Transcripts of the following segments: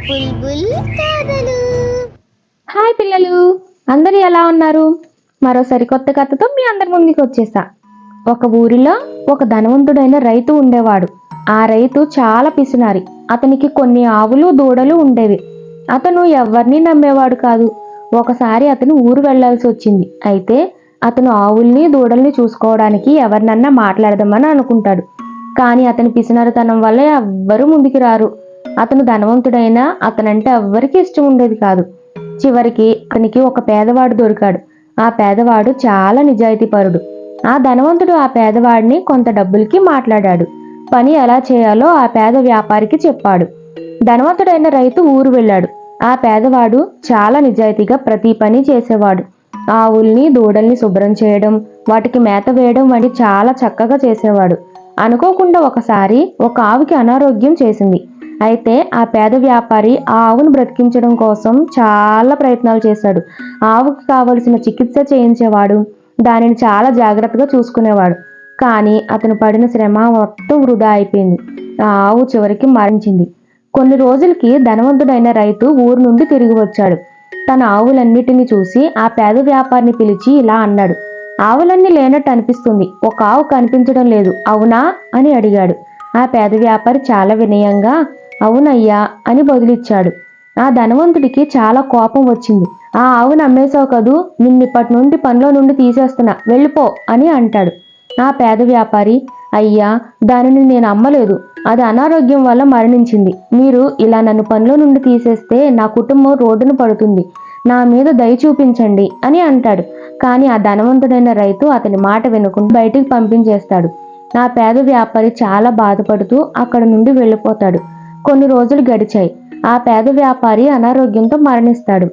బుల్బుల్ కథలు. హాయ్ పిల్లలు, అందరూ ఎలా ఉన్నారు? మరో సరికొత్త కథతో మీ అందరి ముందుకు వచ్చేసా. ఒక ఊరిలో ఒక ధనవంతుడైన రైతు ఉండేవాడు. ఆ రైతు చాలా పిసినారి. అతనికి కొన్ని ఆవులు దూడలు ఉండేవి. అతను ఎవరిని నమ్మేవాడు కాదు. ఒకసారి అతను ఊరు వెళ్లాల్సి వచ్చింది. అయితే అతను ఆవుల్ని దూడల్ని చూసుకోవడానికి ఎవరినన్నా మాట్లాడదామని అనుకుంటాడు. కానీ అతని పిసినారితనం వల్ల ఎవ్వరూ ముందుకు రారు. అతను ధనవంతుడైనా అతనంటే ఎవ్వరికీ ఇష్టం ఉండేది కాదు. చివరికి అతనికి ఒక పేదవాడు దొరికాడు. ఆ పేదవాడు చాలా నిజాయితీపరుడు. ఆ ధనవంతుడు ఆ పేదవాడిని కొంత డబ్బులకి మాట్లాడాడు. పని ఎలా చేయాలో ఆ పేద వ్యాపారికి చెప్పాడు. ధనవంతుడైన రైతు ఊరు వెళ్ళాడు. ఆ పేదవాడు చాలా నిజాయితీగా ప్రతి పని చేసేవాడు. ఆవుల్ని దూడల్ని శుభ్రం చేయడం, వాటికి మేత వేయడం వంటి చాలా చక్కగా చేసేవాడు. అనుకోకుండా ఒకసారి ఒక ఆవుకి అనారోగ్యం చేసింది. అయితే ఆ పేద వ్యాపారి ఆ ఆవును బ్రతికించడం కోసం చాలా ప్రయత్నాలు చేశాడు. ఆవుకు కావలసిన చికిత్స చేయించేవాడు. దానిని చాలా జాగ్రత్తగా చూసుకునేవాడు. కానీ అతను పడిన శ్రమ మొత్తం వృధా అయిపోయింది. ఆ ఆవు చివరికి మరణించింది. కొన్ని రోజులకి ధనవంతుడైన రైతు ఊరు నుండి తిరిగి వచ్చాడు. తన ఆవులన్నిటిని చూసి ఆ పేద వ్యాపారిని పిలిచి ఇలా అన్నాడు: ఆవులన్నీ లేనట్టు అనిపిస్తుంది. ఒక ఆవు కనిపించడం లేదు, అవునా అని అడిగాడు. ఆ పేద వ్యాపారి చాలా వినయంగా అవునయ్యా అని బదులిచ్చాడు. ఆ ధనవంతుడికి చాలా కోపం వచ్చింది. ఆ ఆవును అమ్మేశావు కదూ, నిన్నిప్పటి నుండి పనిలో నుండి తీసేస్తున్నా, వెళ్ళిపో అని అంటాడు. ఆ పేద వ్యాపారి, అయ్యా, దానిని నేను అమ్మలేదు, అది అనారోగ్యం వల్ల మరణించింది. మీరు ఇలా నన్ను పనిలో నుండి తీసేస్తే నా కుటుంబం రోడ్డున పడుతుంది. నా మీద దయ చూపించండి అని అంటాడు. కానీ ఆ ధనవంతుడైన రైతు అతని మాట వినకుండా బయటికి పంపించేస్తాడు. ఆ పేద వ్యాపారి చాలా బాధపడుతూ అక్కడ నుండి వెళ్ళిపోతాడు. కొన్ని రోజులు గడిచాయి. ఆ పేద వ్యాపారి అనారోగ్యంతో మరణిస్తాడు.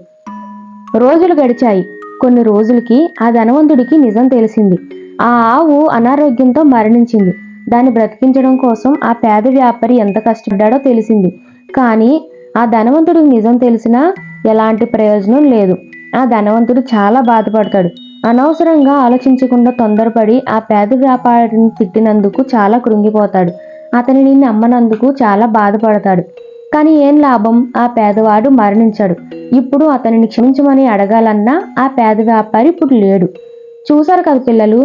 రోజులు గడిచాయి. కొన్ని రోజులకి ఆ ధనవంతుడికి నిజం తెలిసింది. ఆ ఆవు అనారోగ్యంతో మరణించింది. దాన్ని బ్రతికించడం కోసం ఆ పేద వ్యాపారి ఎంత కష్టపడ్డాడో తెలిసింది. కానీ ఆ ధనవంతుడికి నిజం తెలిసినా ఎలాంటి ప్రయోజనం లేదు. ఆ ధనవంతుడు చాలా బాధపడతాడు. అనవసరంగా ఆలోచించకుండా తొందరపడి ఆ పేద వ్యాపారిని తిట్టినందుకు చాలా కృంగిపోతాడు. అతనిని నమ్మనందుకు చాలా బాధపడతాడు. కానీ ఏం లాభం, ఆ పేదవాడు మరణించాడు. ఇప్పుడు అతనిని క్షమించమని అడగాలన్నా ఆ పేద వ్యాపారి ఇప్పుడు లేడు. చూశారు కదా పిల్లలు,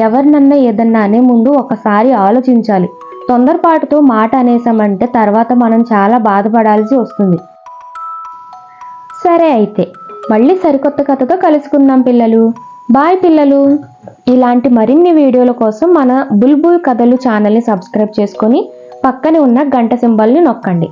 ఎవరినన్నా ఏదన్నా అనే ముందు ఒకసారి ఆలోచించాలి. తొందరపాటుతో మాట అనేసామంటే తర్వాత మనం చాలా బాధపడాల్సి వస్తుంది. సరే అయితే మళ్ళీ సరికొత్త కథతో కలుసుకుందాం పిల్లలు. బాయ్ పిల్లలు. ఇలాంటి మరిన్ని వీడియోల కోసం మన బుల్బుల్ కథలు ఛానల్ని సబ్స్క్రైబ్ చేసుకొని పక్కనే ఉన్న గంట సింబల్ని నొక్కండి.